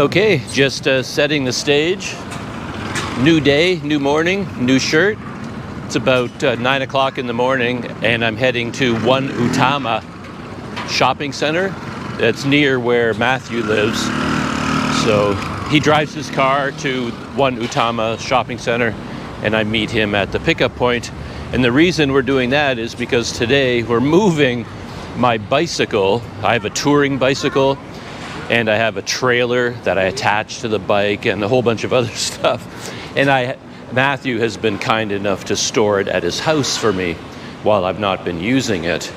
Okay, just setting the stage. New day, new morning, new shirt. It's about 9 o'clock in the morning, and I'm heading to One Utama shopping center. That's near where Matthew lives. So he drives his car to One Utama shopping center, and I meet him at the pickup point. And the reason we're doing that is because today we're moving my bicycle. I have a touring bicycle, and I have a trailer that I attach to the bike and a whole bunch of other stuff. And Matthew has been kind enough to store it at his house for me while I've not been using it.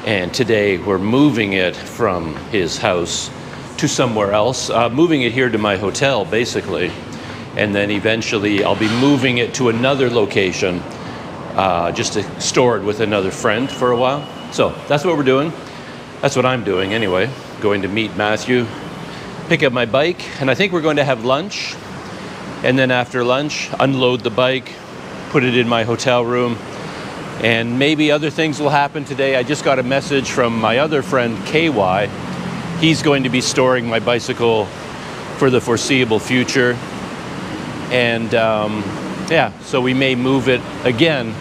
And today we're moving it from his house to somewhere else, moving it here to my hotel, basically. And then eventually I'll be moving it to another location just to store it with another friend for a while. So that's what we're doing. That's what I'm doing anyway. Going to meet Matthew, pick up my bike, and I think we're going to have lunch. And then after lunch, unload the bike, put it in my hotel room, and maybe other things will happen today. I just got a message from my other friend, KY. He's going to be storing my bicycle for the foreseeable future. And yeah, so we may move it again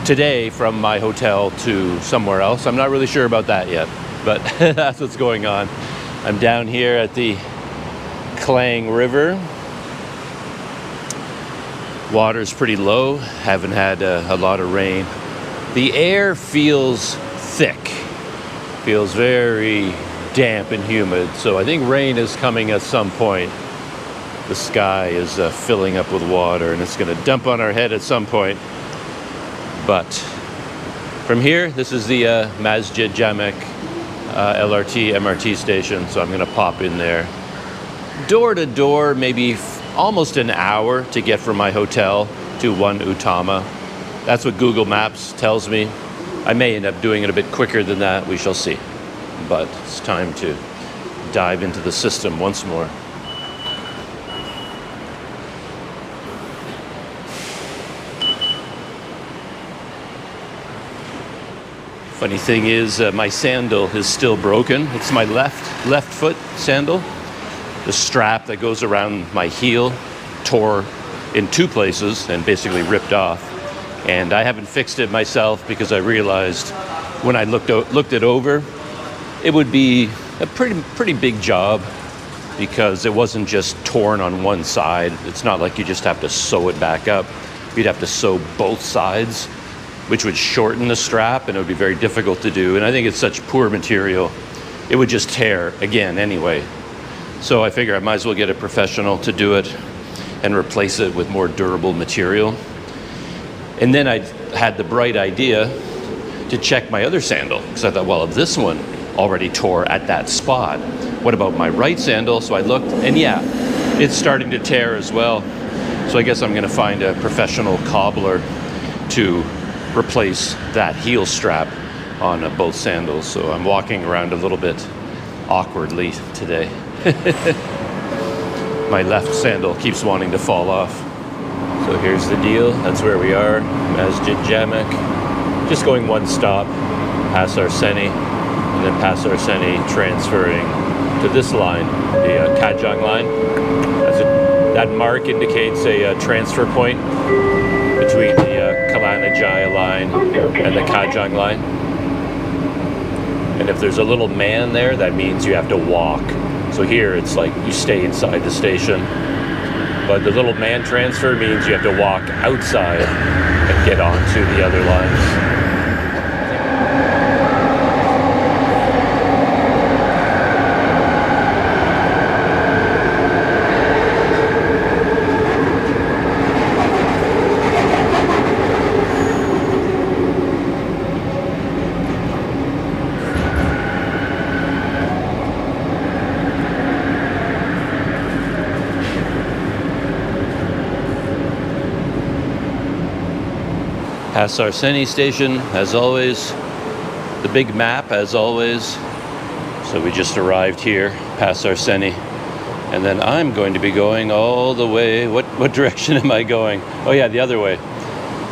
today from my hotel to somewhere else. I'm not really sure about that yet, but that's what's going on. I'm down here at the Klang River. Water's pretty low. Haven't had a lot of rain. The air feels thick. Feels very damp and humid. So I think rain is coming at some point. The sky is filling up with water, and it's going to dump on our head at some point. But from here, this is the Masjid Jamek LRT, MRT station, so I'm going to pop in there. Door to door, maybe almost an hour to get from my hotel to One Utama. That's what Google Maps tells me. I may end up doing it a bit quicker than that, we shall see. But it's time to dive into the system once more. Funny thing is, my sandal is still broken. It's my left foot sandal. The strap that goes around my heel tore in two places and basically ripped off. And I haven't fixed it myself because I realized when I looked it over, it would be a pretty big job because it wasn't just torn on one side. It's not like you just have to sew it back up. You'd have to sew both sides, which would shorten the strap, and it would be very difficult to do. And I think it's such poor material, it would just tear again anyway. So I figure I might as well get a professional to do it and replace it with more durable material. And then I had the bright idea to check my other sandal, because I thought, well, if this one already tore at that spot, what about my right sandal? So I looked, and yeah, it's starting to tear as well. So I guess I'm gonna find a professional cobbler to replace that heel strap on both sandals. So I'm walking around a little bit awkwardly today. My left sandal keeps wanting to fall off. So here's the deal. That's where we are, Masjid Jamek. Just going one stop, past Arseni, and then past Arseni transferring to this line, the Kajang line. That mark indicates a transfer point between the Kalanajaya line and the Kajang line. And if there's a little man there, that means you have to walk. So here it's like you stay inside the station. But the little man transfer means you have to walk outside and get onto the other lines. Past Arseni station, as always. The big map, as always. So we just arrived here, past Arseni. And then I'm going to be going all the way. What direction am I going? Oh yeah, the other way.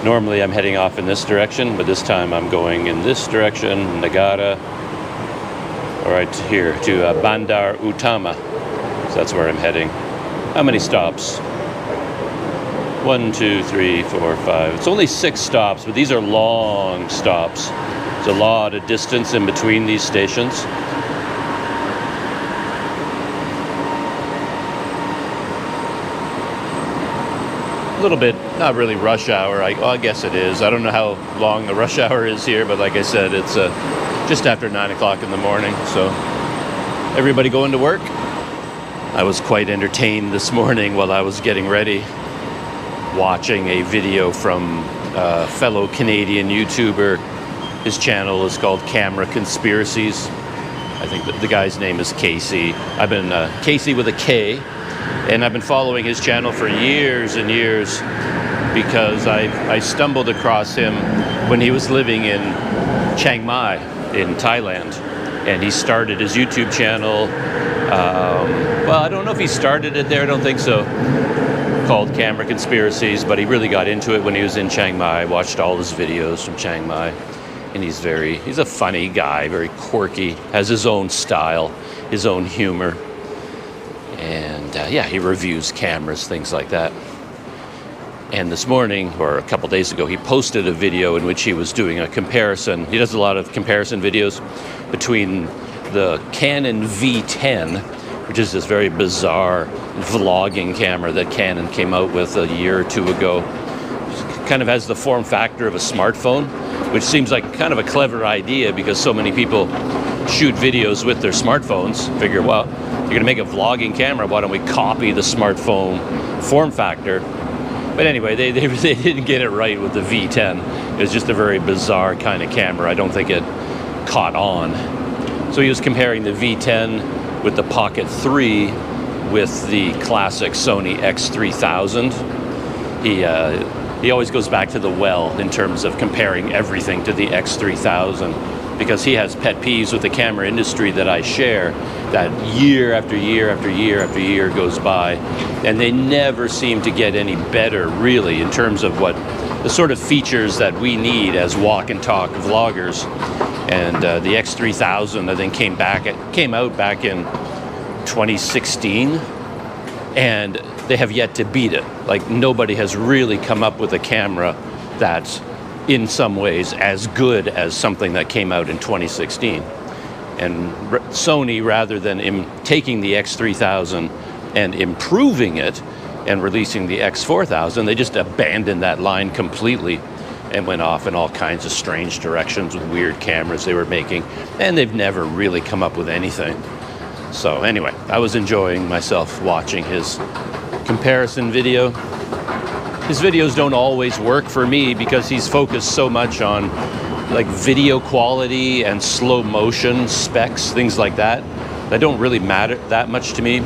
Normally I'm heading off in this direction, but this time I'm going in this direction, Nagara. All right, here to Bandar Utama. So that's where I'm heading. How many stops? 1, 2, 3, 4, 5. It's only 6 stops, but these are long stops. There's a lot of distance in between these stations. A little bit, not really rush hour. I guess it is. I don't know how long the rush hour is here, but like I said, it's just after 9 o'clock in the morning. So everybody going to work? I was quite entertained this morning while I was getting ready, watching a video from a fellow Canadian YouTuber. His channel is called Camera Conspiracies. I think the guy's name is Casey. I've been Casey with a K, and I've been following his channel for years and years because I stumbled across him when he was living in Chiang Mai in Thailand, and he started his YouTube channel. Well, I don't know if he started it there. I don't think so. Called Camera Conspiracies, but he really got into it when he was in Chiang Mai. I watched all his videos from Chiang Mai, and he's a funny guy, very quirky, has his own style, his own humor, and yeah, he reviews cameras, things like that. And this morning, or a couple days ago, he posted a video in which he was doing a comparison. He does a lot of comparison videos between the Canon V10, which is this very bizarre vlogging camera that Canon came out with a year or two ago. Kind of has the form factor of a smartphone, which seems like kind of a clever idea because so many people shoot videos with their smartphones. Figure, well, you're gonna make a vlogging camera, why don't we copy the smartphone form factor? But anyway, they didn't get it right with the V10. It was just a very bizarre kind of camera. I don't think it caught on. So he was comparing the V10 with the Pocket 3 with the classic Sony X3000. He always goes back to the well in terms of comparing everything to the X3000 because he has pet peeves with the camera industry that I share, that year after year after year after year goes by, and they never seem to get any better really in terms of what the sort of features that we need as walk and talk vloggers. And the X3000 I think came out back in 2016, and they have yet to beat it. Like, nobody has really come up with a camera that's in some ways as good as something that came out in 2016. And Sony, rather than taking the X3000 and improving it and releasing the X4000, they just abandoned that line completely and went off in all kinds of strange directions with weird cameras they were making, and they've never really come up with anything. So anyway, I was enjoying myself watching his comparison video. His videos don't always work for me because he's focused so much on like video quality and slow motion specs, things like that, that don't really matter that much to me.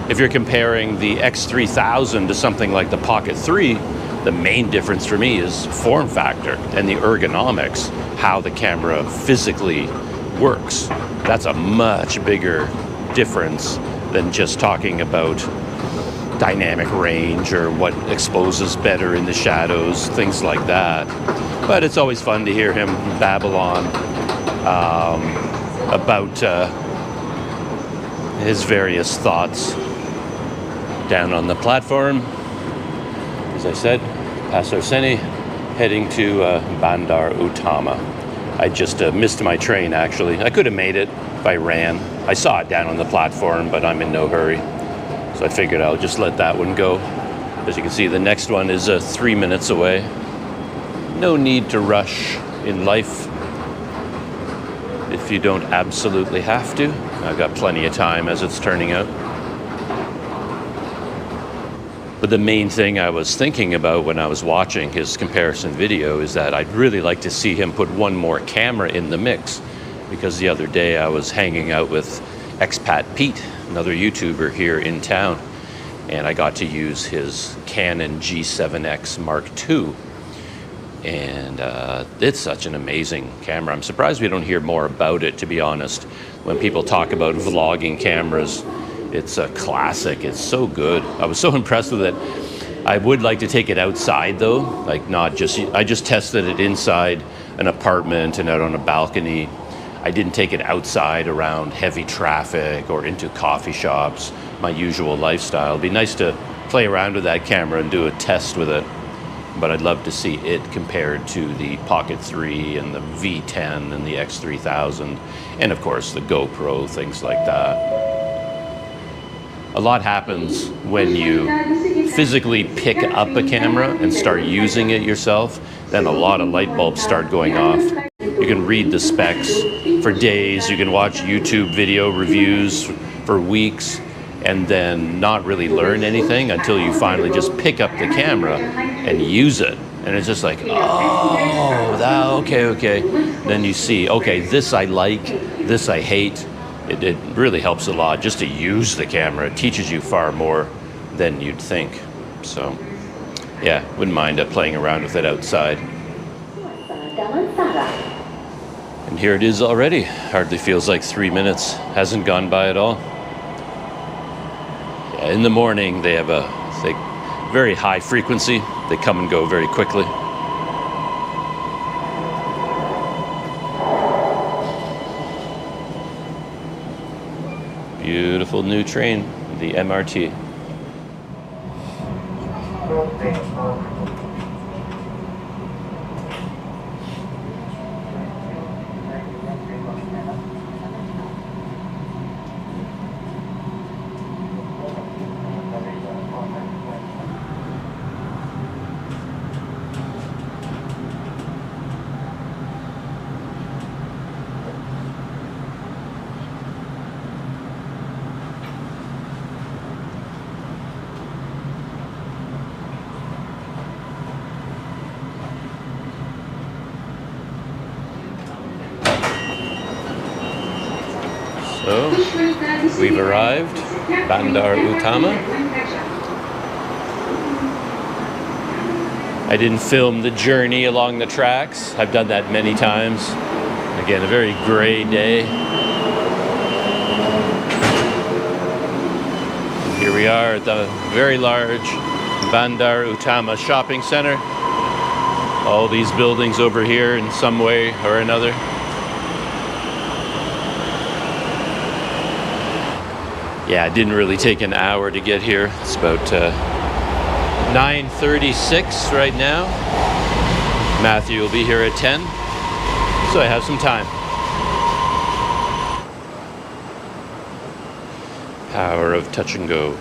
If you're comparing the X3000 to something like the Pocket 3, the main difference for me is form factor and the ergonomics, how the camera physically works. That's a much bigger difference than just talking about dynamic range or what exposes better in the shadows, things like that. But it's always fun to hear him babble on about his various thoughts down on the platform. As I said, past Arseni, heading to Bandar Utama. I just missed my train, actually. I could have made it if I ran. I saw it down on the platform, but I'm in no hurry. So I figured I'll just let that one go. As you can see, the next one is 3 minutes away. No need to rush in life if you don't absolutely have to. I've got plenty of time as it's turning out. But the main thing I was thinking about when I was watching his comparison video is that I'd really like to see him put one more camera in the mix, because the other day I was hanging out with Expat Pete, another YouTuber here in town, and I got to use his Canon G7X Mark II. And it's such an amazing camera. I'm surprised we don't hear more about it, to be honest. When people talk about vlogging cameras, it's a classic. It's so good. I was so impressed with it. I would like to take it outside though, like not just, I just tested it inside an apartment and out on a balcony. I didn't take it outside around heavy traffic or into coffee shops, my usual lifestyle. It'd be nice to play around with that camera and do a test with it. But I'd love to see it compared to the Pocket 3 and the V10 and the X3000, and of course the GoPro, things like that. A lot happens when you physically pick up a camera and start using it yourself. Then a lot of light bulbs start going off. You can read the specs for days, you can watch YouTube video reviews for weeks, and then not really learn anything until you finally just pick up the camera and use it. And it's just like, oh, okay. Then you see, okay, this I like, this I hate. It really helps a lot just to use the camera. It teaches you far more than you'd think. So, yeah, wouldn't mind playing around with it outside. And here it is already. Hardly feels like 3 minutes. Hasn't gone by at all. Yeah, in the morning, they have a very high frequency. They come and go very quickly. Beautiful new train, the MRT. So, we've arrived, Bandar Utama. I didn't film the journey along the tracks. I've done that many times. Again, a very gray day. And here we are at the very large Bandar Utama shopping center. All these buildings over here in some way or another. Yeah, it didn't really take an hour to get here. It's about 9:36 right now. Matthew will be here at 10, so I have some time. Power of touch and go.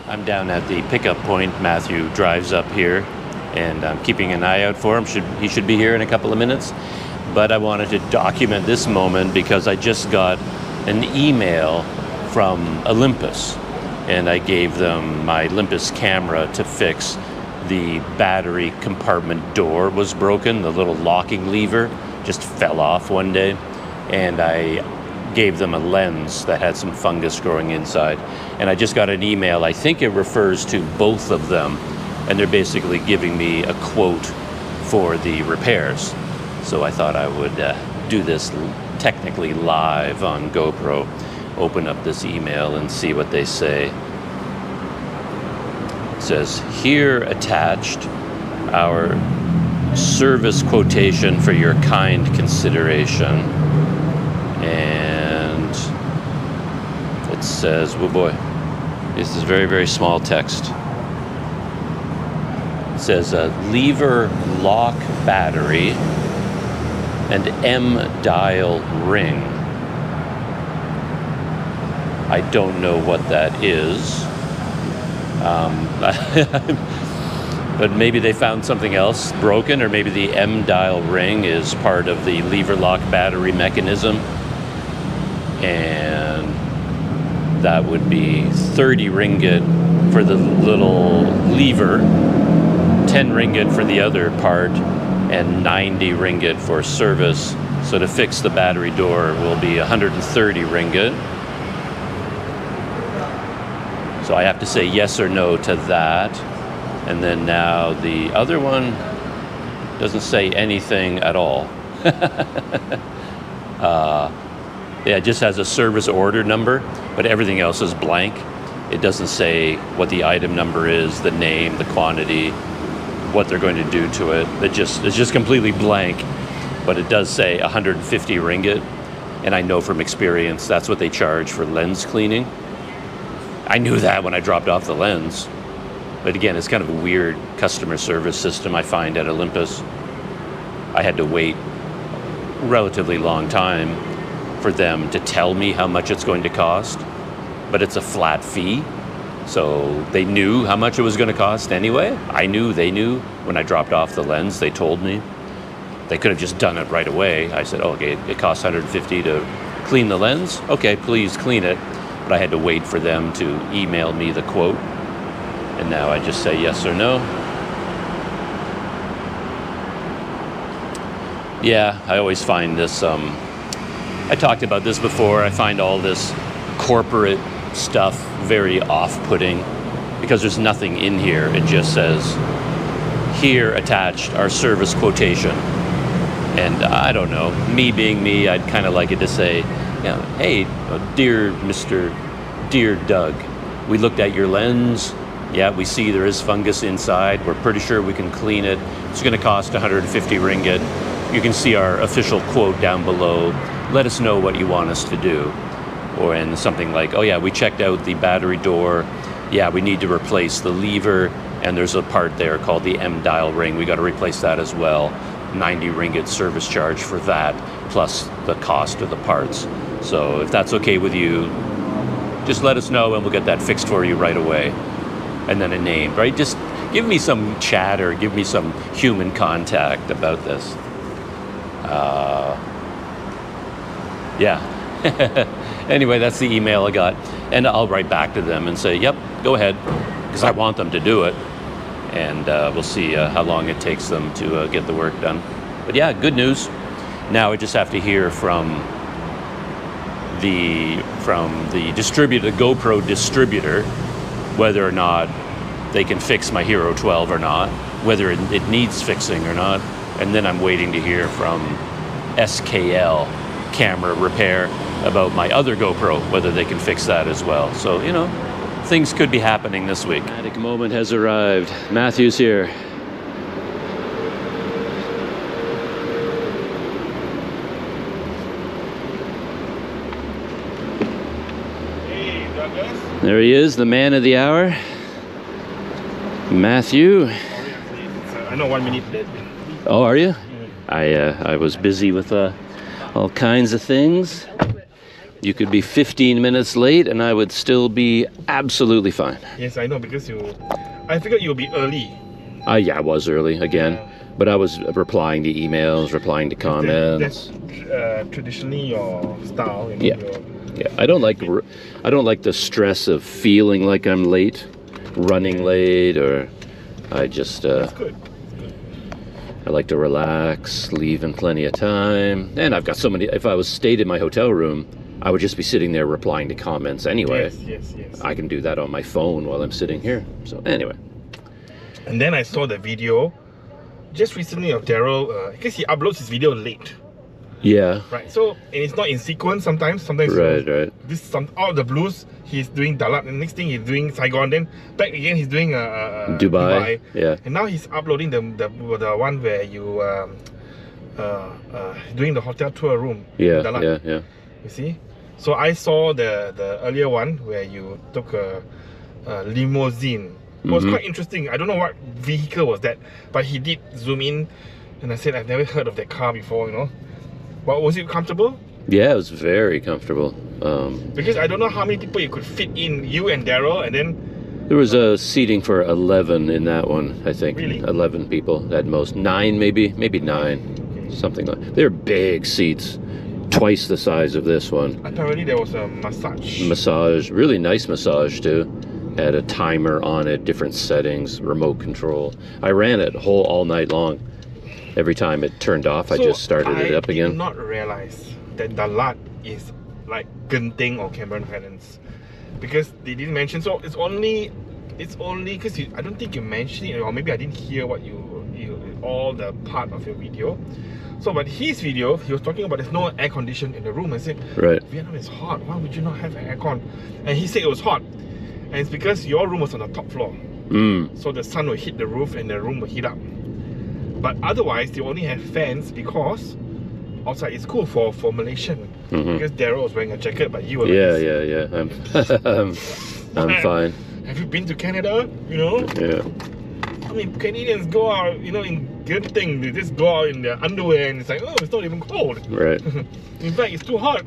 I'm down at the pickup point. Matthew drives up here, and I'm keeping an eye out for him. He should be here in a couple of minutes. But I wanted to document this moment because I just got an email from Olympus, and I gave them my Olympus camera to fix. The battery compartment door was broken. The little locking lever just fell off one day, and I gave them a lens that had some fungus growing inside. And I just got an email, I think it refers to both of them, and they're basically giving me a quote for the repairs. So I thought I would do this technically live on GoPro, open up this email and see what they say. It says, here attached our service quotation for your kind consideration. And it says, oh boy, this is very, very small text. It says lever lock battery and M-dial ring. I don't know what that is. But maybe they found something else broken, or maybe the M-dial ring is part of the lever lock battery mechanism. And that would be 30 ringgit for the little lever, 10 ringgit for the other part, and 90 ringgit for service. So to fix the battery door will be 130 ringgit. So I have to say yes or no to that. And then now the other one doesn't say anything at all. Yeah, it just has a service order number, but everything else is blank. It doesn't say what the item number is, the name, the quantity, what they're going to do to it. It's just completely blank, but it does say 150 ringgit. And I know from experience, that's what they charge for lens cleaning. I knew that when I dropped off the lens. But again, it's kind of a weird customer service system I find at Olympus. I had to wait a relatively long time for them to tell me how much it's going to cost, but it's a flat fee. So they knew how much it was going to cost anyway. I knew, they knew. When I dropped off the lens, they told me. They could have just done it right away. I said, oh, okay, it costs 150 to clean the lens. Okay, please clean it. But I had to wait for them to email me the quote. And now I just say yes or no. Yeah, I always find this, I talked about this before, I find all this corporate stuff very off-putting because there's nothing in here. It just says, here attached our service quotation. And I don't know, me being me, I'd kind of like it to say, you know, hey, dear Doug, we looked at your lens. Yeah, we see there is fungus inside. We're pretty sure we can clean it. It's going to cost 150 ringgit. You can see our official quote down below. Let us know what you want us to do. Or in something like, oh yeah, we checked out the battery door. Yeah, we need to replace the lever. And there's a part there called the M dial ring. We got to replace that as well. 90 ringgit service charge for that, plus the cost of the parts. So if that's okay with you, just let us know and we'll get that fixed for you right away. And then a name, right? Just give me some chatter, give me some human contact about this. Yeah. Anyway, that's the email I got. And I'll write back to them and say, yep, go ahead, because I want them to do it. And we'll see how long it takes them to get the work done. But yeah, good news. Now I just have to hear from the distributor, the GoPro distributor, whether or not they can fix my Hero 12 or not, whether it needs fixing or not. And then I'm waiting to hear from SKL Camera Repair about my other GoPro, whether they can fix that as well. So, you know, things could be happening this week. The magic moment has arrived. Matthew's here. Hey, Douglas. There he is, the man of the hour. Matthew. I know 1 minute late. Oh, are you? I was busy with all kinds of things. You could be 15 minutes late and I would still be absolutely fine. Yes, I know, because I figured you'll be early. Yeah, I was early again, but I was replying to emails, replying to comments. That's traditionally your style. Yeah. Yeah, I don't like the stress of feeling like I'm late, running late, or I just That's good. I like to relax, leave in plenty of time. And I've got so many, if I was stayed in my hotel room, I would just be sitting there replying to comments anyway. Yes. I can do that on my phone while I'm sitting here. So anyway. And then I saw the video just recently of Daryl, because he uploads his video late. Yeah. Right. So, and it's not in sequence sometimes. Right. Out of the blues, he's doing Dalat, and next thing he's doing Saigon. Then back again, he's doing Dubai. Yeah. And now he's uploading the one where you doing the hotel tour room. Yeah. Dalat. Yeah. You see. So I saw the earlier one where you took a limousine. It was quite interesting. I don't know what vehicle was that, but he did zoom in, and I said I've never heard of that car before. You know. But was it comfortable? Yeah, it was very comfortable. Because I don't know how many people you could fit in, you and Daryl, and then... There was a seating for 11 in that one, I think. Really? 11 people at most. 9 maybe 9. Okay. Something like that. They're big seats. Twice the size of this one. Apparently there was a massage. Massage, really nice massage too. Had a timer on it, different settings, remote control. I ran it all night long. Every time it turned off, I just started it up again. I did not realize that Dalat is like Genting or Cameron Highlands, because they didn't mention. So it's only it's only because I don't think you mentioned it, or maybe I didn't hear what you all the part of your video. So, but his video, he was talking about there's no air condition in the room. I said, right. Vietnam is hot. Why would you not have aircon? And he said it was hot, and it's because your room was on the top floor. So the sun will hit the roof and the room will heat up. But otherwise, they only have fans because outside it's cool for Malaysian. Because Daryl was wearing a jacket, but you were I'm fine. Have you been to Canada? You know? Yeah. I mean, Canadians go out, you know, in good thing. They just go out in their underwear and it's like, oh, it's not even cold. Right. In fact, it's too hot.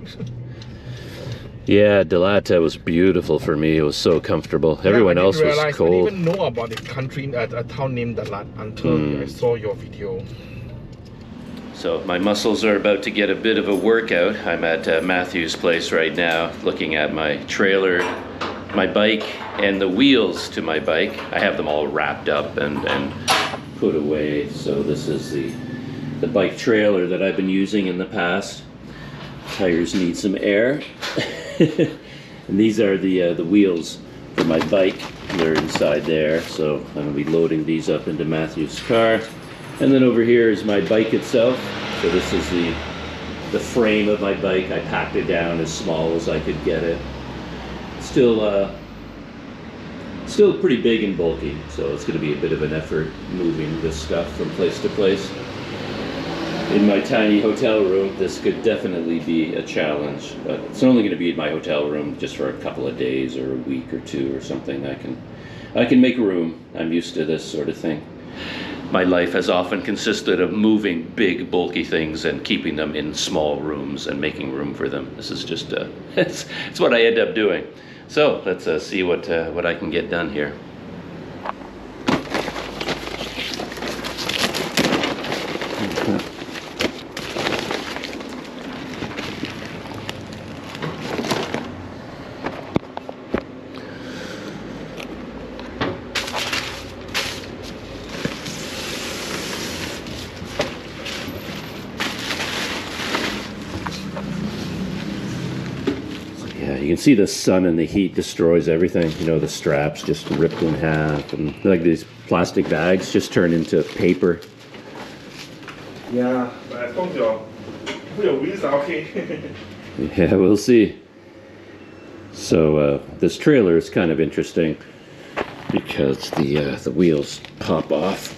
Yeah, Delata was beautiful for me. It was so comfortable. Everyone else was cold. I didn't even know about the country, a town named Dalat until I saw your video. So my muscles are about to get a bit of a workout. I'm at Matthew's place right now, looking at my trailer, my bike, and the wheels to my bike. I have them all wrapped up and put away. So this is the bike trailer that I've been using in the past. Tires need some air. And these are the wheels for my bike. They're inside there, so I'm going to be loading these up into Matthew's car. And then over here is my bike itself. So this is the frame of my bike. I packed it down as small as I could get it. Still pretty big and bulky, so it's going to be a bit of an effort moving this stuff from place to place. In my tiny hotel room, this could definitely be a challenge, but it's only going to be in my hotel room just for a couple of days or a week or two or something. I can make room. I'm used to this sort of thing. My life has often consisted of moving big, bulky things and keeping them in small rooms and making room for them. This is just it's what I end up doing. So let's see what I can get done here. You can see the sun and the heat destroys everything. You know, the straps just ripped in half, and like these plastic bags just turn into paper. Yeah, but as long as your wheels are okay. Yeah, we'll see. So this trailer is kind of interesting because the wheels pop off,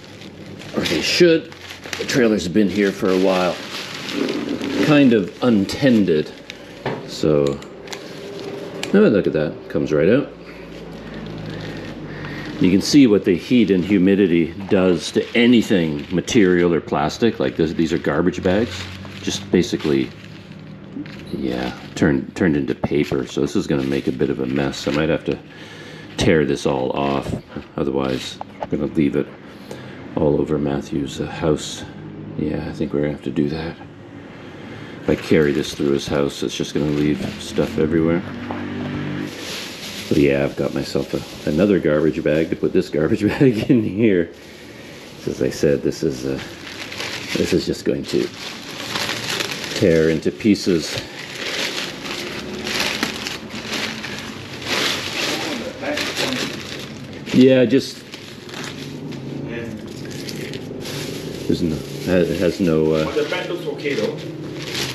or they should. The trailer's been here for a while, kind of untended. So. Oh, look at that. Comes right out. You can see what the heat and humidity does to anything material or plastic. Like this, these are garbage bags. Just basically, yeah, turned into paper. So this is going to make a bit of a mess. I might have to tear this all off. Otherwise, I'm going to leave it all over Matthew's house. Yeah, I think we're going to have to do that. If I carry this through his house, it's just going to leave stuff everywhere. So yeah, I've got myself another garbage bag to put this garbage bag in here. As I said, this is just going to tear into pieces. Yeah, just it has no. The back looks okay though.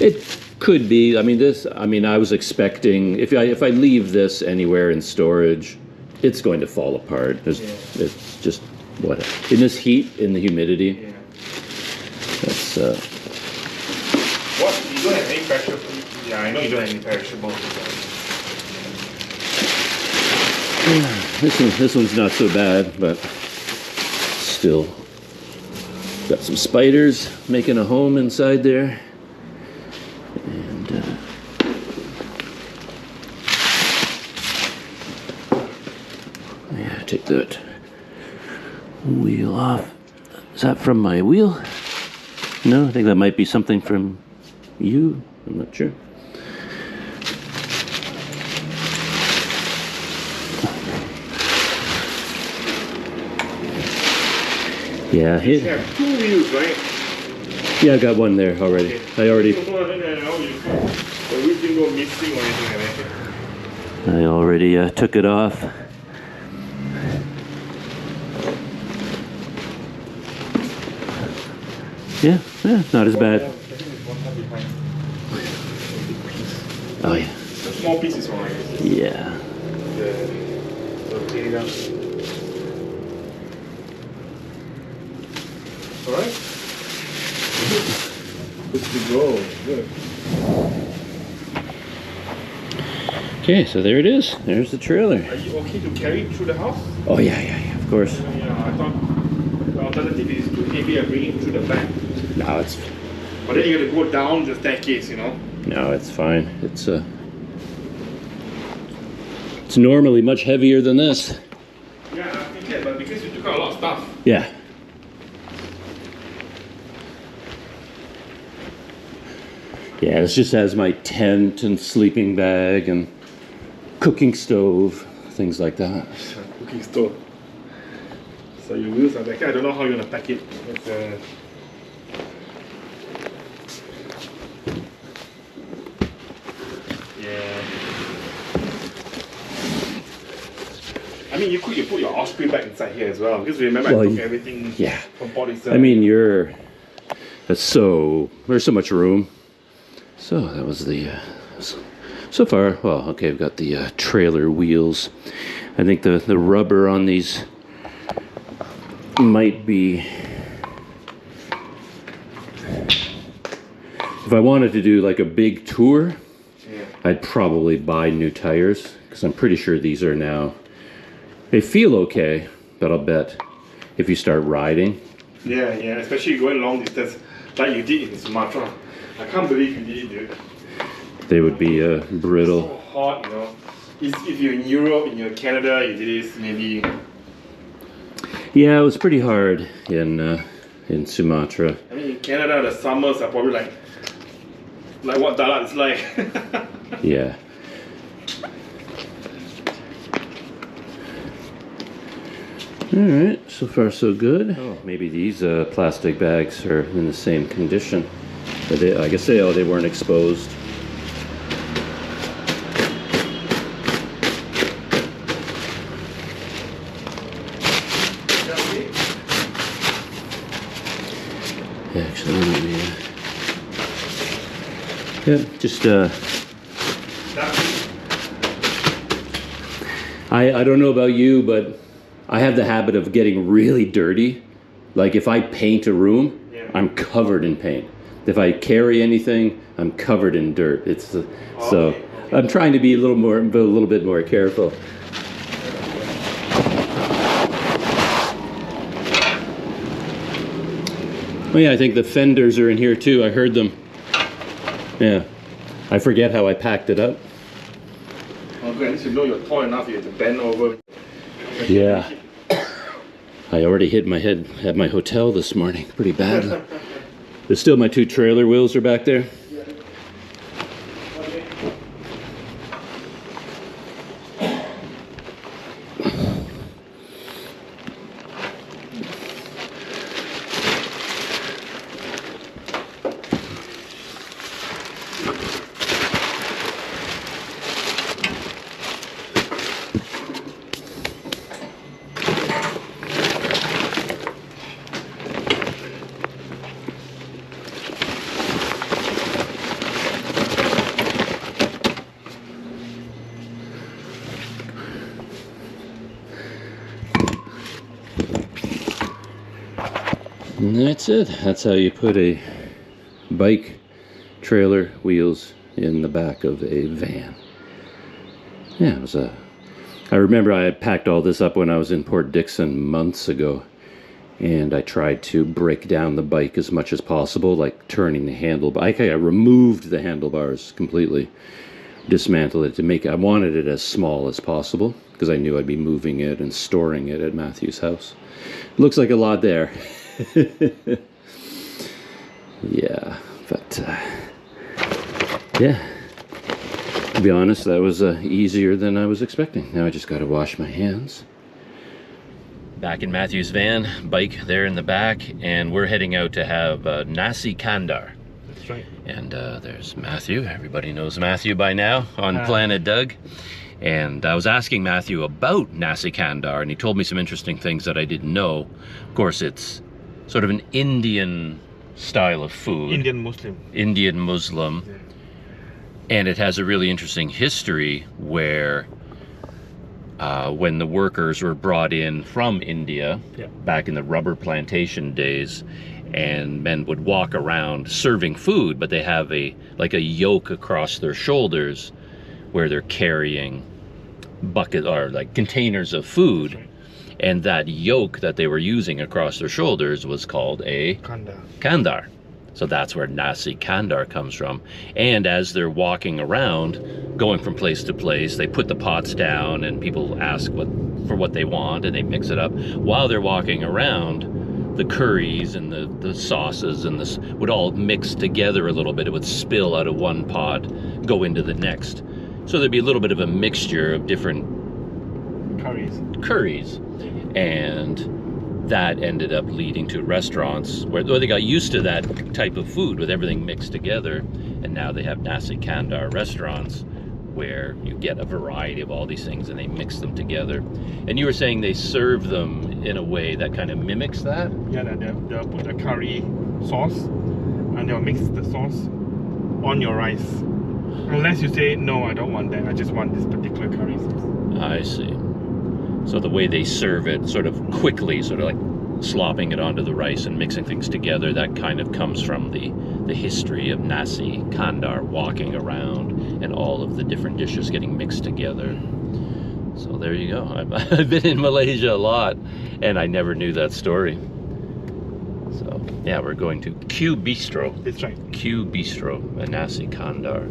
It could be. I mean, I was expecting if I leave this anywhere in storage, it's going to fall apart. It's just what in this heat, in the humidity. Yeah. That's. What? You don't have any perishables? Yeah, I know you don't have any perishables. This one's not so bad, but still got some spiders making a home inside there. And yeah, take that wheel off. Is that from my wheel? No, I think that might be something from you. I'm not sure. Yeah, You have two wheels, right? Yeah, I got one there already. Okay. I already took it off. Yeah, not as bad. I think there's one more behind. Oh yeah. The small piece is one, I guess. Yeah. So clean it up. Alright. Good to go. Good. Okay, so there it is. There's the trailer. Are you okay to carry it through the house? Oh yeah, of course. Yeah, I thought the alternative is too heavy and bring it through the back. No, it's. But then you got to go down the staircase, you know. No, it's fine. It's normally much heavier than this. Yeah, I think that, but because you took out a lot of stuff. Yeah. Yeah, this just has my tent and sleeping bag and cooking stove, things like that. Cooking stove. So your wheels are back here. I don't know how you're gonna pack it. But, yeah. I mean, you could put your Osprey back inside here as well, because remember I took everything from Port itself. I mean, there's so much room. So that was the so far. Well, okay, I've got the trailer wheels. I think the rubber on these might be. If I wanted to do like a big tour, I'd probably buy new tires, because I'm pretty sure these are now. They feel okay, but I'll bet if you start riding. Yeah, especially going long distance like you did in Sumatra. I can't believe you did it, dude. They would be brittle. It's so hot, you know. If you're in Europe, in Canada, you did this maybe. Yeah, it was pretty hard in Sumatra. I mean, in Canada, the summers are probably like what Dalat is like. Yeah. Alright, so far so good. Oh, maybe these plastic bags are in the same condition. But I guess they weren't exposed. Yeah, actually, let me... Yeah, just I don't know about you, but I have the habit of getting really dirty. Like if I paint a room, I'm covered in paint. If I carry anything, I'm covered in dirt. So I'm trying to be a little bit more careful. Oh yeah, I think the fenders are in here too. I heard them. Yeah, I forget how I packed it up. Okay, at least you know you're tall enough. You have to bend over. Yeah. I already hit my head at my hotel this morning pretty badly. There's still my two trailer wheels are back there. And that's it. That's how you put a bike trailer wheels in the back of a van. Yeah, it was I remember I had packed all this up when I was in Port Dickson months ago, and I tried to break down the bike as much as possible, like turning the handlebar. I removed the handlebars completely, dismantled it to make. I wanted it as small as possible because I knew I'd be moving it and storing it at Matthew's house. Looks like a lot there. Yeah, but yeah, to be honest, that was easier than I was expecting. Now I just got to wash my hands. Back in Matthew's van, bike there in the back, and we're heading out to have Nasi Kandar. That's right. And there's Matthew. Everybody knows Matthew by now on Planet Doug. And I was asking Matthew about Nasi Kandar, and he told me some interesting things that I didn't know. Of course, it's sort of an Indian style of food. Indian Muslim. Indian Muslim. Yeah. And it has a really interesting history where when the workers were brought in from India, Yeah. back in the rubber plantation days, and men would walk around serving food, but they have a yoke across their shoulders where they're carrying bucket or like containers of food. Right. And that yoke that they were using across their shoulders was called a Kandar. Kandar. So that's where Nasi Kandar comes from. And as they're walking around, going from place to place, they put the pots down and people ask for what they want and they mix it up. While they're walking around, the curries and the sauces and this would all mix together a little bit. It would spill out of one pot, go into the next. So there'd be a little bit of a mixture of different curries. And that ended up leading to restaurants where they got used to that type of food with everything mixed together, and now they have Nasi Kandar restaurants where you get a variety of all these things and they mix them together. And you were saying they serve them in a way that kind of mimics that? Yeah, they'll put the curry sauce and they'll mix the sauce on your rice. Unless you say, no, I don't want that, I just want this particular curry sauce. I see. So the way they serve it sort of quickly, sort of like slopping it onto the rice and mixing things together, that kind of comes from the history of Nasi Kandar walking around and all of the different dishes getting mixed together. So there you go. I've been in Malaysia a lot and I never knew that story. So yeah, we're going to Q Bistro. That's right. Q Bistro, a Nasi Kandar.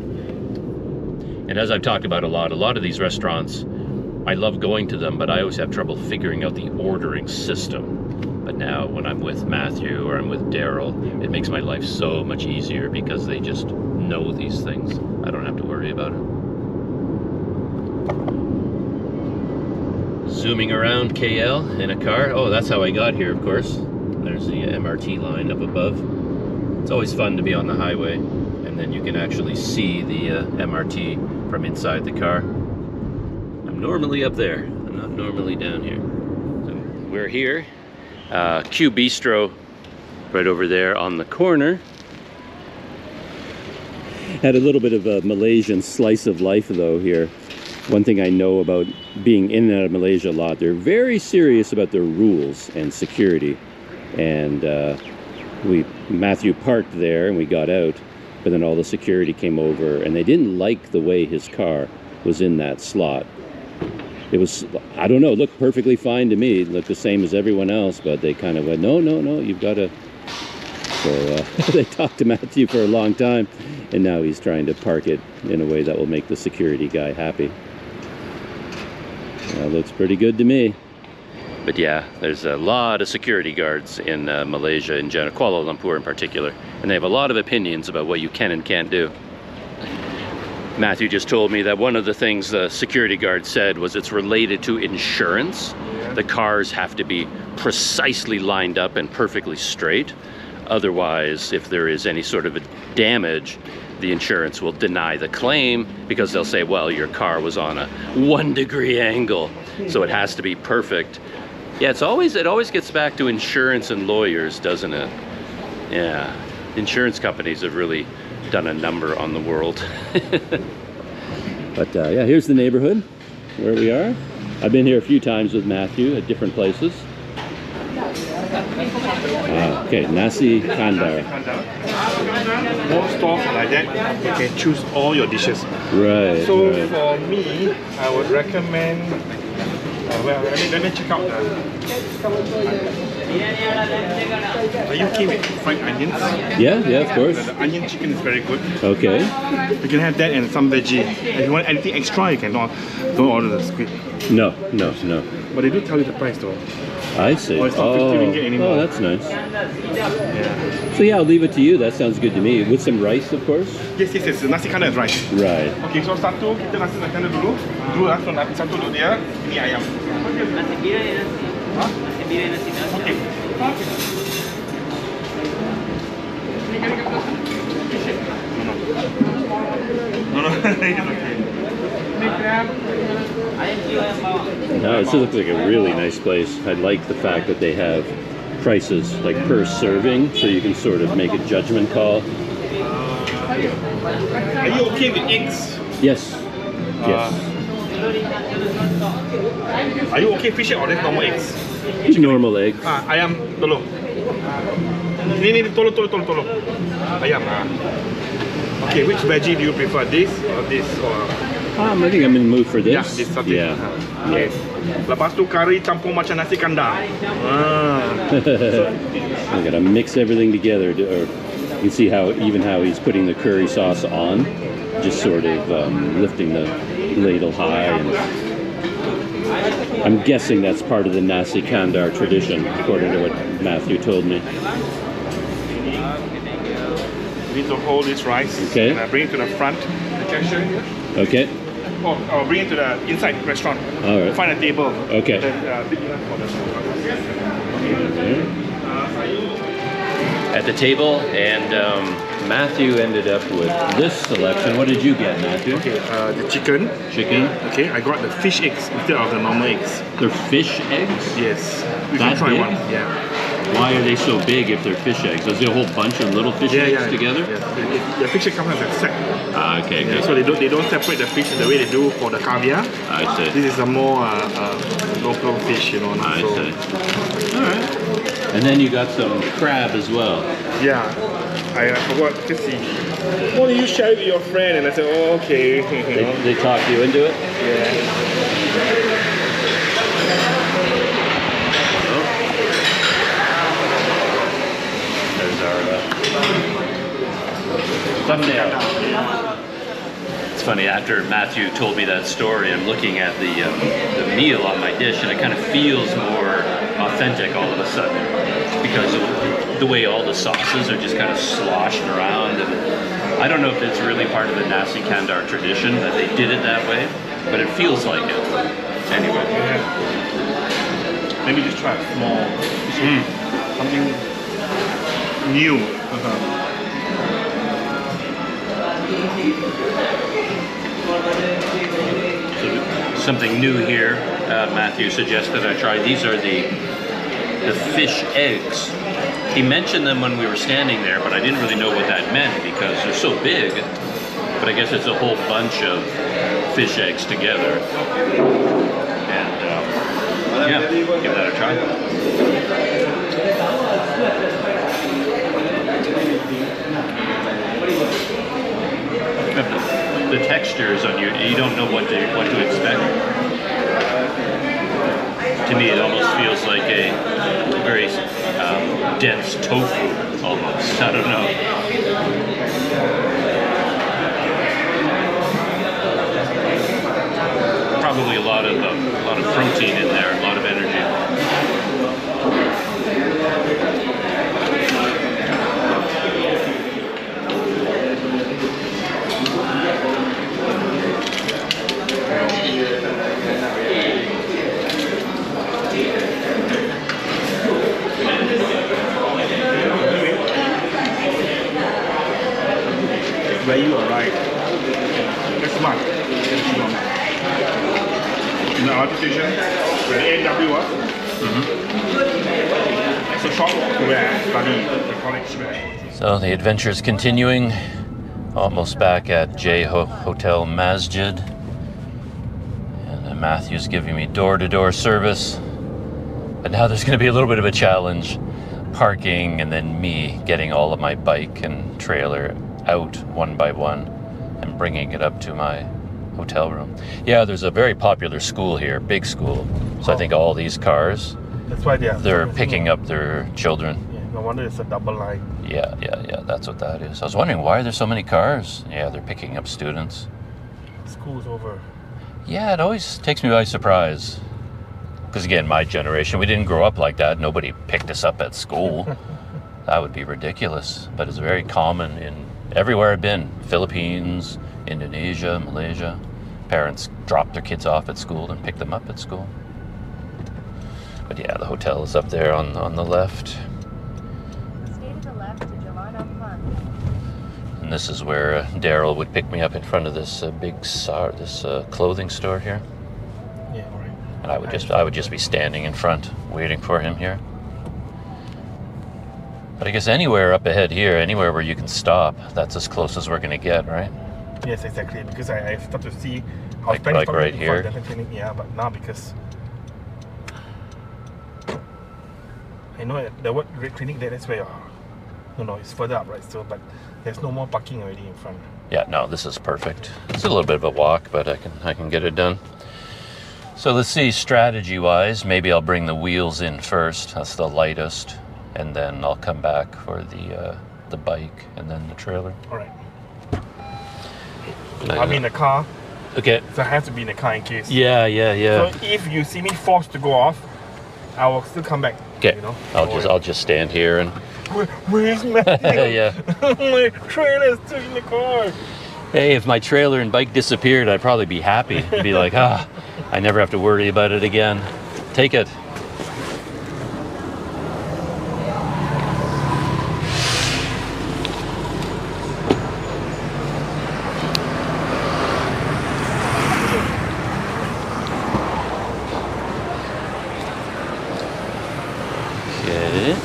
And as I've talked about a lot of these restaurants, I love going to them, but I always have trouble figuring out the ordering system. But now when I'm with Matthew or I'm with Daryl, it makes my life so much easier because they just know these things. I don't have to worry about it. Zooming around KL in a car. Oh, that's how I got here, of course. There's the MRT line up above. It's always fun to be on the highway, and then you can actually see the MRT from inside the car. I'm normally up there. I'm not normally down here. So we're here. Q Bistro, right over there on the corner. Had a little bit of a Malaysian slice of life though here. One thing I know about being in and out of Malaysia a lot, they're very serious about their rules and security. And Matthew parked there and we got out, but then all the security came over and they didn't like the way his car was in that slot. It was, I don't know, it looked perfectly fine to me. It looked the same as everyone else, but they kind of went, no, you've got to. So they talked to Matthew for a long time, and now he's trying to park it in a way that will make the security guy happy. That looks pretty good to me. But yeah, there's a lot of security guards in Malaysia in general, Kuala Lumpur in particular, and they have a lot of opinions about what you can and can't do. Matthew just told me that one of the things the security guard said was it's related to insurance. Yeah. The cars have to be precisely lined up and perfectly straight. Otherwise, if there is any sort of a damage, the insurance will deny the claim because they'll say, well, your car was on a 1-degree angle, so it has to be perfect. Yeah, it always gets back to insurance and lawyers, doesn't it? Yeah, insurance companies have really done a number on the world. But yeah, here's the neighborhood where we are. I've been here a few times with Matthew at different places. Okay, Nasi Kandar. Most stores are like that. You can choose all your dishes. Right. So right. for me, I would recommend. Well, let me check out the. Are you okay with fried onions? Yeah, of course. The onion chicken is very good. Okay. You can have that and some veggie. If you want anything extra, you can don't order the squid. No. But they do tell you the price though. I see. Oh, it's not 50 ringgit anymore. Oh, that's nice. Yeah. So yeah, I'll leave it to you. That sounds good to me. With some rice, of course. Yes. Nasi Kandar is rice. Right. Okay, so satu kita nasi Kandar dulu. So nasi satu untuk dia. Ini ayam. Nasi biryani nasi. Hah? Nasi biryani nasi. Okay. No. It's okay. No, this looks like a really nice place. I like the fact that they have prices, like per serving, so you can sort of make a judgment call. Are you okay with eggs? Yes. Yes. Are you okay fish egg or just normal eggs? Normal eggs. Ayam, tolong. Ni, tolong. Ayam. Okay, which veggie do you prefer? This or this? Or... I think I'm in the mood for this. Yeah, this something. Yeah. Okay. Lepas tu curry campur macam nasi kandar. I'm gonna mix everything together. Or you can see how he's putting the curry sauce on, just sort of lifting the ladle high. And I'm guessing that's part of the Nasi Kandar tradition, according to what Matthew told me. You need to hold this rice. Okay. And bring it to the front. The cashier. Okay. Or bring it to the inside restaurant. All right. Find a table. Okay. Then, big enough for the At the table, and Matthew ended up with this selection. What did you get, Matthew? Okay, the chicken. Chicken. Okay, I got the fish eggs instead of the normal eggs. They're fish eggs? Yes. We That can try big? one. Yeah. Why are they so big if they're fish eggs? Is there a whole bunch of little fish eggs together? Yeah. The fish egg comes as a set. Okay, Yeah, good. so they don't separate the fish the way they do for the caviar. I see. This is a more local fish, you know. I so, see. All right. And then you got some crab as well. Yeah. I forgot to see. Why don't you share it with your friend? And I said, oh, okay. They talked you into it? Yeah. There's our thumbnail. It's funny, after Matthew told me that story, I'm looking at the meal on my dish, and it kind of feels more authentic all of a sudden, because of the way all the sauces are just kind of sloshed around. And I don't know if it's really part of the Nasi Kandar tradition that they did it that way, but it feels like it. Anyway. Yeah. Maybe just try a small, something new. So something new here, Matthew suggested I try. These are the fish eggs. He mentioned them when we were standing there, but I didn't really know what that meant because they're so big. But I guess it's a whole bunch of fish eggs together. And yeah, give that a try. The textures on you don't know what to expect. To me, it almost feels like a very dense tofu, almost. I don't know. Probably a lot of protein in there, a lot of energy. Where you arrive next month. In the art station, where the AW was. It's a shop where I study the college where. So the adventure is continuing. Almost back at J Hotel Masjid. And then Matthew's giving me door-to-door service. But now there's going to be a little bit of a challenge. Parking and then me getting all of my bike and trailer out one by one and bringing it up to my hotel room. Yeah, there's a very popular school here, big school. So I think all these cars, that's why they're picking up their children. Yeah, no wonder it's a double line. Yeah, that's what that is. I was wondering, why are there so many cars? Yeah, they're picking up students. School's over. Yeah, it always takes me by surprise. Because again, my generation, we didn't grow up like that. Nobody picked us up at school. That would be ridiculous. But it's very common in everywhere I've been. Philippines, Indonesia, Malaysia. Parents drop their kids off at school and pick them up at school. But yeah, the hotel is up there on the left. Stay to the left to Giovanna Pond. And this is where Daryl would pick me up in front of this clothing store here. Yeah, right. And I would just be standing in front, waiting for him here. But I guess anywhere up ahead here, anywhere where you can stop, that's as close as we're going to get, right? Yes, exactly. Because I start to see how Like right here. Yeah, but now because I know the word red clinic there, that's where no, it's further up, right? So, but there's no more parking already in front. Yeah, no, this is perfect. It's a little bit of a walk, but I can get it done. So let's see, strategy-wise, maybe I'll bring the wheels in first. That's the lightest, and then I'll come back for the bike and then the trailer. All right. I'm in the car. Okay. So I have to be in the car in case. Yeah. So if you see me forced to go off, I will still come back. Okay. You know? I'll just stand here and. Where's Matthew? Yeah. My trailer's still in the car. Hey, if my trailer and bike disappeared, I'd probably be happy. I'd be like, I never have to worry about it again. Take it. Okay.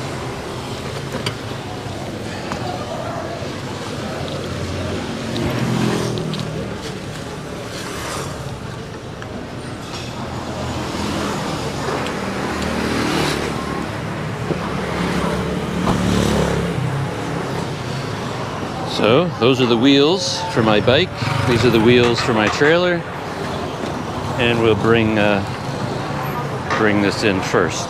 So those are the wheels for my bike. These are the wheels for my trailer, and we'll bring this in first.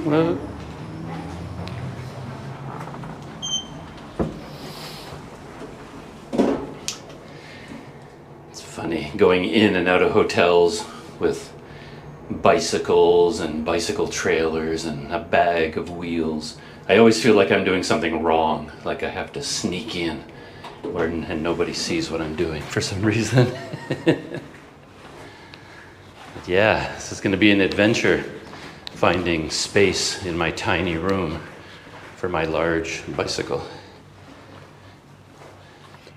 Well, it's funny going in and out of hotels with bicycles and bicycle trailers and a bag of wheels. I always feel like I'm doing something wrong, like I have to sneak in and nobody sees what I'm doing for some reason. But yeah, this is going to be an adventure, finding space in my tiny room for my large bicycle.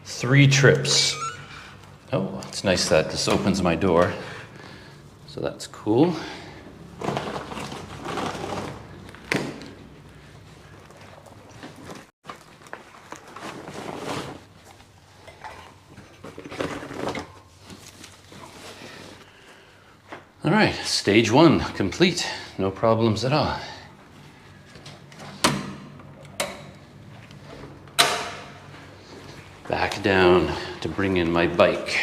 3 trips. Oh, it's nice that this opens my door, so that's cool. All right, stage 1 complete. No problems at all. Back down to bring in my bike.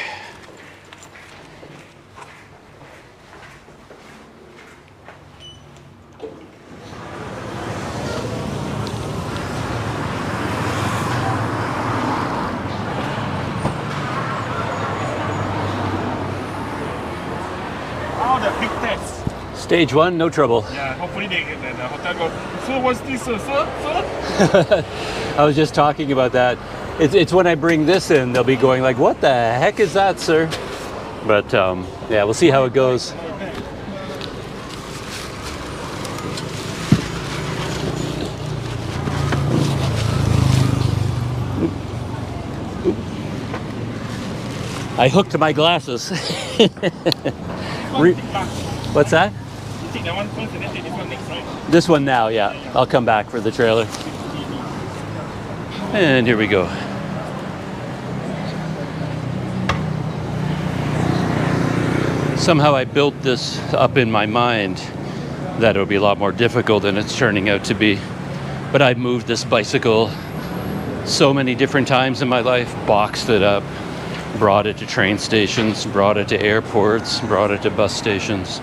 The big test. Stage 1, no trouble. Yeah, hopefully the hotel goes, so what's this, sir? I was just talking about that. It's when I bring this in, they'll be going like, what the heck is that, sir? But yeah, we'll see how it goes. I hooked my glasses. What's that? You take that one first and then take this one next, right? This one now, yeah. I'll come back for the trailer. And here we go. Somehow I built this up in my mind that it would be a lot more difficult than it's turning out to be. But I've moved this bicycle so many different times in my life, boxed it up, brought it to train stations, brought it to airports, brought it to bus stations,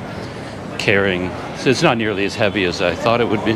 carrying. So it's not nearly as heavy as I thought it would be.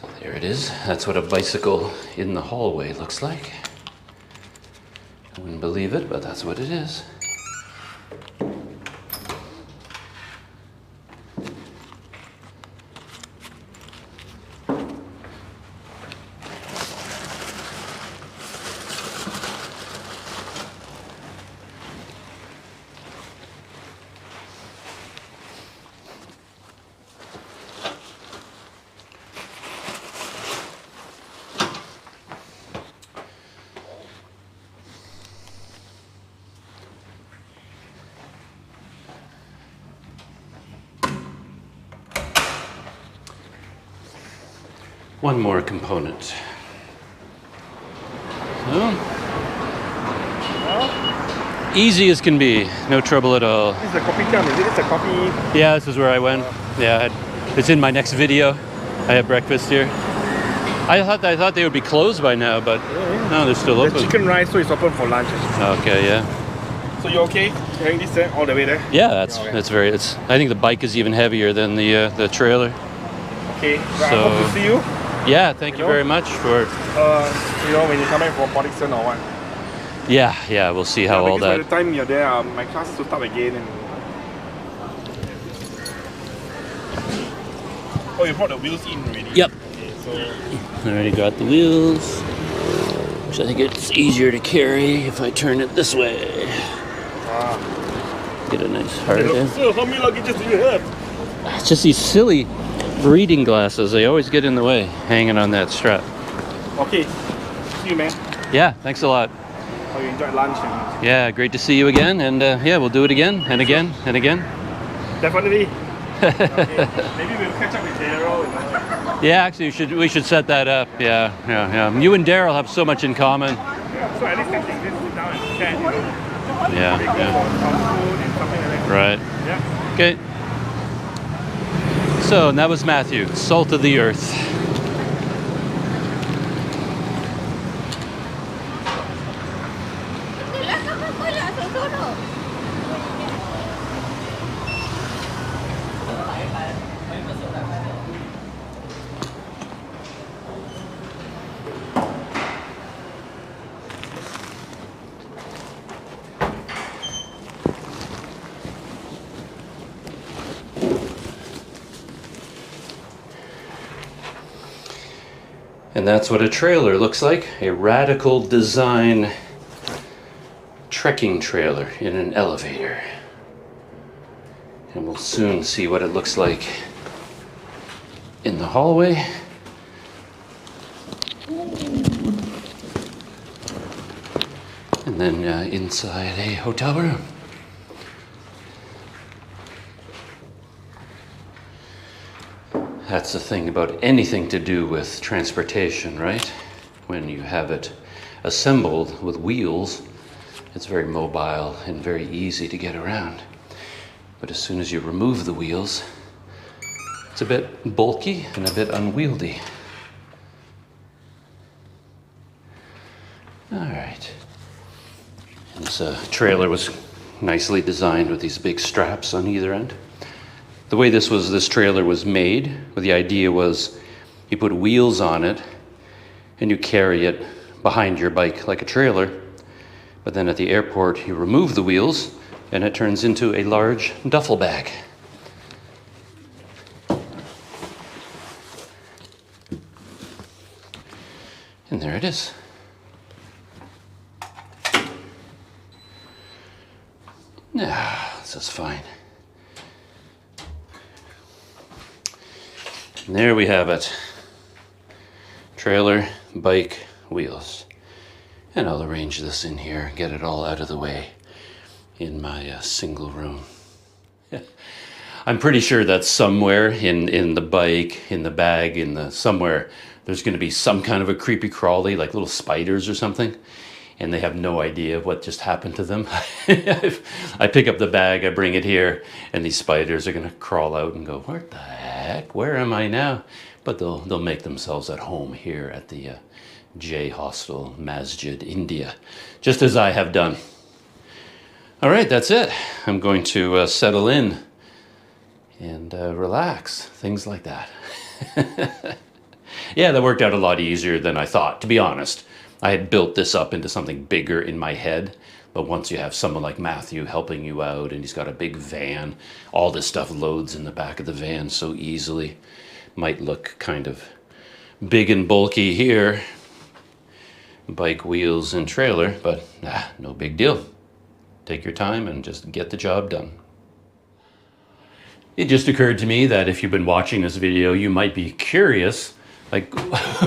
So there it is. That's what a bicycle in the hallway looks like. I wouldn't believe it, but that's what it is. One more component. So, easy as can be, no trouble at all. This is the coffee jam, is it? It's a coffee. Yeah, this is where I went. Yeah, it's in my next video. I have breakfast here. I thought they would be closed by now, but no, they're still open. The chicken rice, so it's open for lunch. Okay, yeah. So you okay carrying this all the way there? Yeah, that's very. I think the bike is even heavier than the trailer. Okay, so I hope to see you. Yeah, thank you very much for. When you come back from Podixon or what? Yeah, we'll see how all that. By the time you're there, my class will start again. And... Oh, you brought the wheels in already? Yep. Okay, so... I already got the wheels, which I think it's easier to carry if I turn it this way. Get a nice hard in. So, how many luggages do you have? It's just these silly reading glasses. They always get in the way, hanging on that strap. Okay. See you, man. Yeah, thanks a lot. Oh, you enjoyed lunch? And... Yeah, great to see you again. And yeah, we'll do it again and again and again. Definitely. Okay. Maybe we'll catch up with Daryl. Yeah, actually, we should set that up. Yeah. You and Daryl have so much in common. Yeah, so at least I can sit down and chat, you know. Yeah. Some food and something like that. Right. Yeah. Okay. So, and that was Matthew, salt of the earth. And that's what a trailer looks like, a radical design trekking trailer in an elevator. And we'll soon see what it looks like in the hallway. And then inside a hotel room. That's the thing about anything to do with transportation, right? When you have it assembled with wheels, it's very mobile and very easy to get around. But as soon as you remove the wheels, it's a bit bulky and a bit unwieldy. All right. And this trailer was nicely designed with these big straps on either end. The way this trailer was made, the idea was you put wheels on it and you carry it behind your bike like a trailer. But then at the airport, you remove the wheels and it turns into a large duffel bag. And there it is. Yeah, this is fine. And there we have it. Trailer, bike, wheels. And I'll arrange this in here, get it all out of the way in my single room. I'm pretty sure that somewhere in the bike, in the bag, somewhere, there's going to be some kind of a creepy crawly, like little spiders or something. And they have no idea what just happened to them. I pick up the bag, I bring it here, and these spiders are going to crawl out and go, what the heck? Where am I now? But they'll make themselves at home here at the J Hostel Masjid, India, just as I have done. All right, that's it. I'm going to settle in and relax, things like that. Yeah, that worked out a lot easier than I thought, to be honest. I had built this up into something bigger in my head, but once you have someone like Matthew helping you out and he's got a big van, all this stuff loads in the back of the van so easily. Might look kind of big and bulky here, bike wheels and trailer, but no big deal. Take your time and just get the job done. It just occurred to me that if you've been watching this video, you might be curious, like,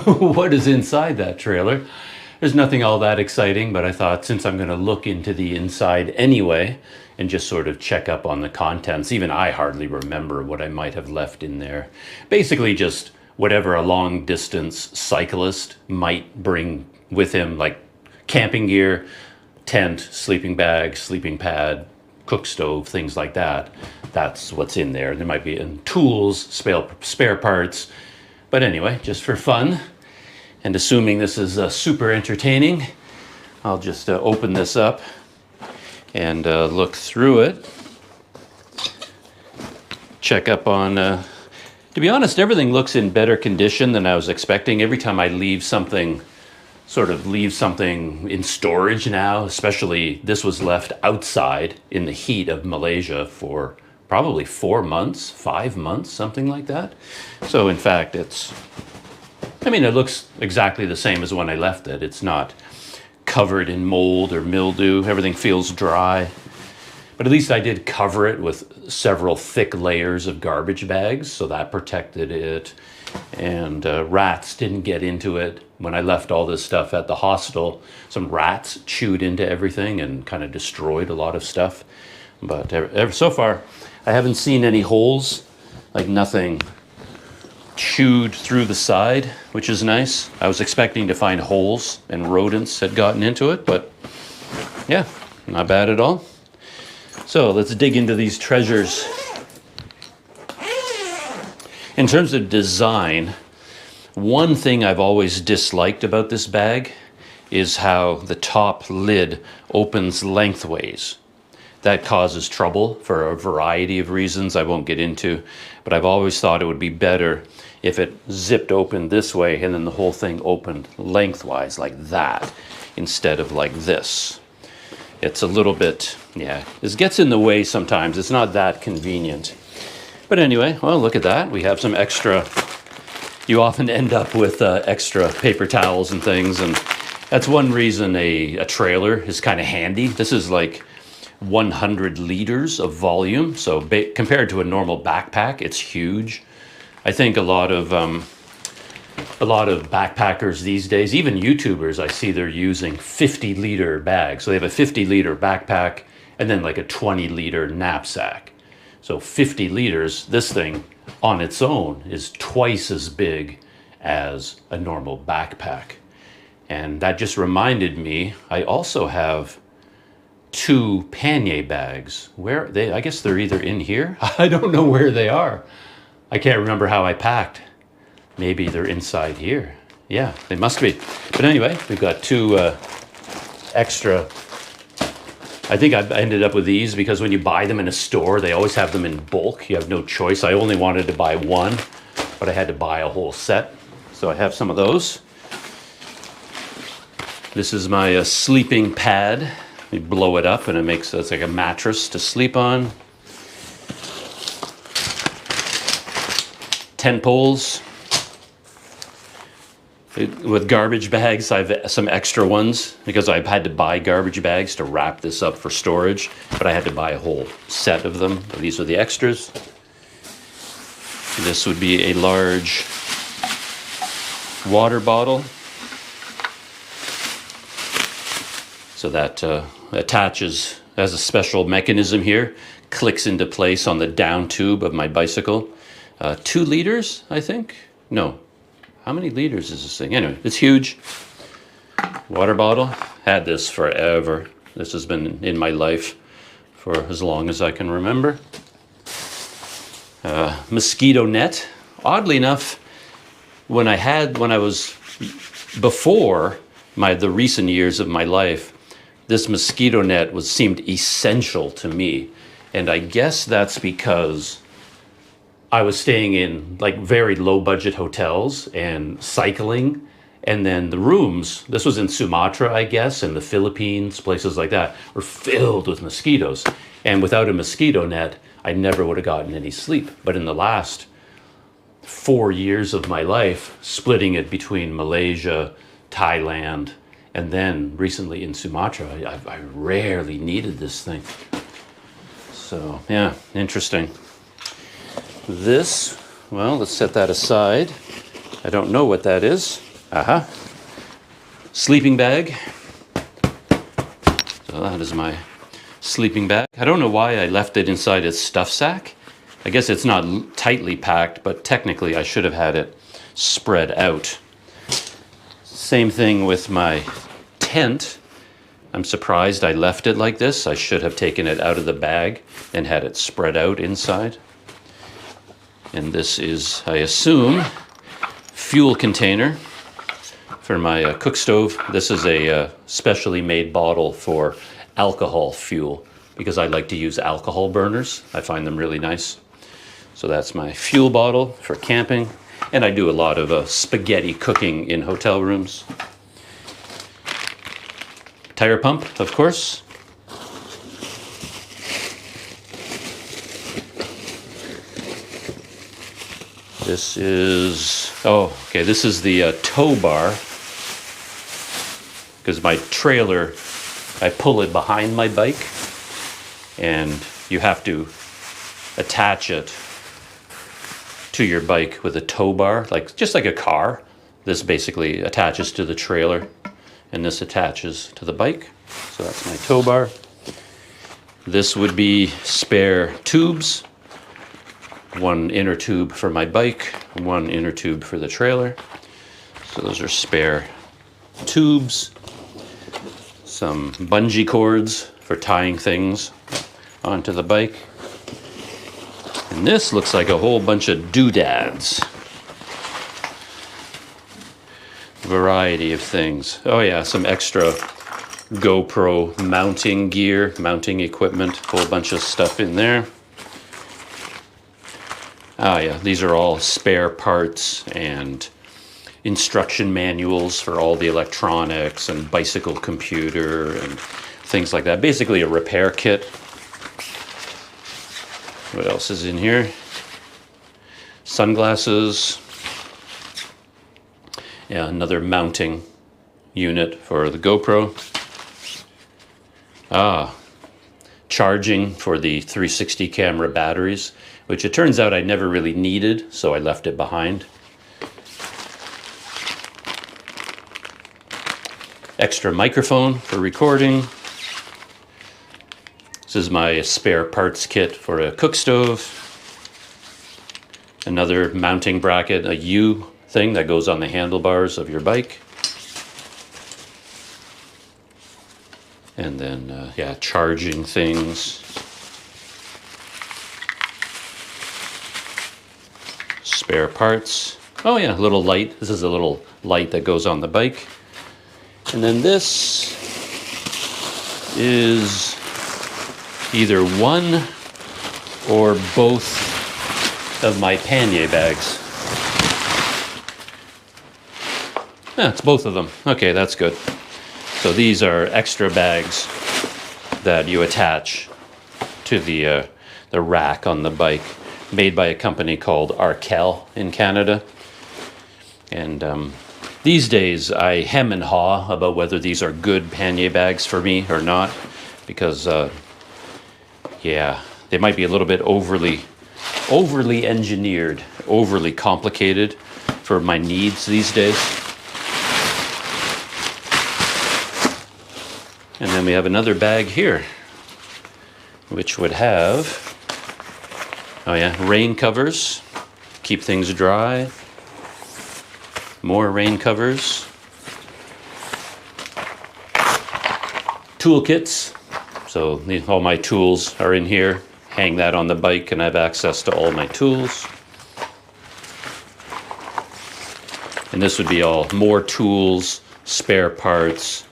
what is inside that trailer? There's nothing all that exciting, but I thought since I'm going to look into the inside anyway and just sort of check up on the contents, even I hardly remember what I might have left in there. Basically just whatever a long distance cyclist might bring with him, like camping gear, tent, sleeping bag, sleeping pad, cook stove, things like that. That's what's in there. There might be tools, spare parts. But anyway, just for fun, and assuming this is super entertaining, I'll just open this up and look through it. Check up on, to be honest, everything looks in better condition than I was expecting. Every time I leave something in storage now, especially this was left outside in the heat of Malaysia for probably 4 months, 5 months, something like that. So in fact, it looks exactly the same as when I left it. It's not covered in mold or mildew. Everything feels dry. But at least I did cover it with several thick layers of garbage bags, so that protected it. And rats didn't get into it. When I left all this stuff at the hostel, some rats chewed into everything and kind of destroyed a lot of stuff. But so far, I haven't seen any holes, like nothing chewed through the side, which is nice. I was expecting to find holes and rodents had gotten into it, but yeah, not bad at all. So let's dig into these treasures. In terms of design, one thing I've always disliked about this bag is how the top lid opens lengthways. That causes trouble for a variety of reasons I won't get into, but I've always thought it would be better if it zipped open this way and then the whole thing opened lengthwise like that instead of like this. It's a little bit, this gets in the way sometimes. It's not that convenient. But anyway, well, look at that. We have some extra, you often end up with extra paper towels and things, and that's one reason a trailer is kind of handy. This is like 100 liters of volume, so compared to a normal backpack, it's huge. I think a lot of backpackers these days, even YouTubers, I see they're using 50-liter bags. So they have a 50-liter backpack and then like a 20-liter knapsack. So 50 liters, this thing on its own is twice as big as a normal backpack. And that just reminded me, I also have 2 pannier bags. Where they? I guess they're either in here. I don't know where they are. I can't remember how I packed. Maybe they're inside here. Yeah, they must be. But anyway, we've got 2 extra. I think I ended up with these because when you buy them in a store, they always have them in bulk. You have no choice. I only wanted to buy one, but I had to buy a whole set. So I have some of those. This is my sleeping pad. You blow it up and it's like a mattress to sleep on. 10 poles. With garbage bags, I have some extra ones because I've had to buy garbage bags to wrap this up for storage, but I had to buy a whole set of them. These are the extras. This would be a large water bottle. So that attaches, has a special mechanism here, clicks into place on the down tube of my bicycle. 2 liters, I think? No. How many liters is this thing? Anyway, it's huge. Water bottle. Had this forever. This has been in my life for as long as I can remember. Mosquito net. Oddly enough, before the recent years of my life, this mosquito net seemed essential to me. And I guess that's because I was staying in like very low budget hotels and cycling. And then the rooms, this was in Sumatra, I guess, and the Philippines, places like that, were filled with mosquitoes. And without a mosquito net, I never would have gotten any sleep. But in the last 4 years of my life, splitting it between Malaysia, Thailand, and then recently in Sumatra, I rarely needed this thing. So, yeah, interesting. This, well, let's set that aside. I don't know what that is. Aha. Sleeping bag. So that is my sleeping bag. I don't know why I left it inside its stuff sack. I guess it's not tightly packed, but technically I should have had it spread out. Same thing with my tent. I'm surprised I left it like this. I should have taken it out of the bag and had it spread out inside. And this is, I assume, fuel container for my cook stove. This is a specially made bottle for alcohol fuel because I like to use alcohol burners. I find them really nice. So that's my fuel bottle for camping. And I do a lot of spaghetti cooking in hotel rooms. Tire pump, of course. This is, oh, okay, this is the tow bar. Because my trailer, I pull it behind my bike. And you have to attach it to your bike with a tow bar, like just like a car. This basically attaches to the trailer. And this attaches to the bike. So that's my tow bar. This would be spare tubes. One inner tube for my bike, one inner tube for the trailer. So those are spare tubes. Some bungee cords for tying things onto the bike. And this looks like a whole bunch of doodads. Variety of things. Oh yeah, some extra GoPro mounting gear, mounting equipment, whole bunch of stuff in there. Oh yeah, these are all spare parts and instruction manuals for all the electronics and bicycle computer and things like that. Basically a repair kit. What else is in here? Sunglasses. Yeah, another mounting unit for the GoPro. Charging for the 360 camera batteries, which it turns out I never really needed, so I left it behind. Extra microphone for recording. This is my spare parts kit for a cook stove. Another mounting bracket, a U thing that goes on the handlebars of your bike. And then, yeah, charging things. Spare parts. Oh yeah, a little light. This is a little light that goes on the bike. And then this is either one or both of my pannier bags. Yeah, it's both of them. Okay, that's good. So these are extra bags that you attach to the rack on the bike, made by a company called Arkel in Canada. And these days I hem and haw about whether these are good pannier bags for me or not, because yeah, they might be a little bit overly engineered, overly complicated for my needs these days. And then we have another bag here, which would have, oh yeah, rain covers, keep things dry. More rain covers. Toolkits. So all my tools are in here. Hang that on the bike and I have access to all my tools. And this would be all more tools, spare parts,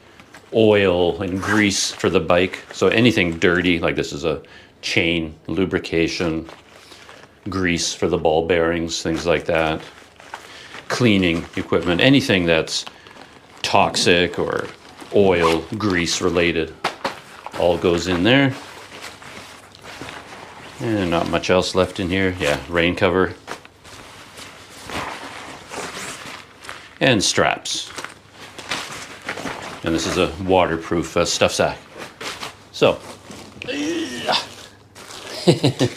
oil and grease for the bike. So anything dirty, like this is a chain, lubrication, grease for the ball bearings, things like that. Cleaning equipment, anything that's toxic or oil, grease related, all goes in there. And not much else left in here. Yeah, rain cover. And straps. And this is a waterproof stuff sack. So, let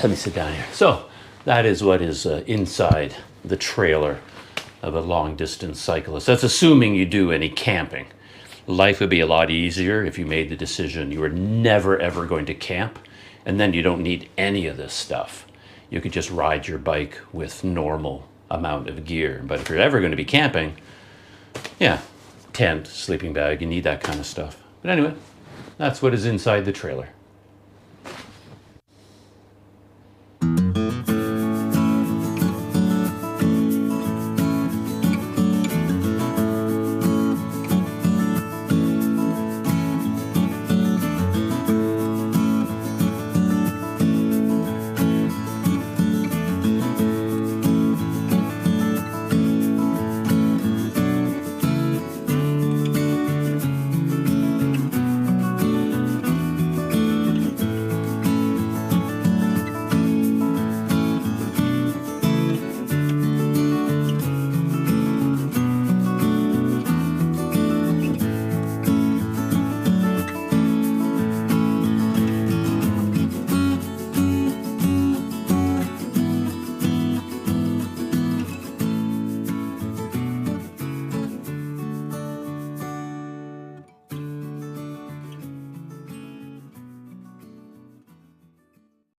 me sit down here. So, that is what is inside the trailer of a long distance cyclist. That's assuming you do any camping. Life would be a lot easier if you made the decision you were never ever going to camp, and then you don't need any of this stuff. You could just ride your bike with normal amount of gear. But if you're ever going to be camping, yeah, tent, sleeping bag, you need that kind of stuff. But anyway, that's what is inside the trailer.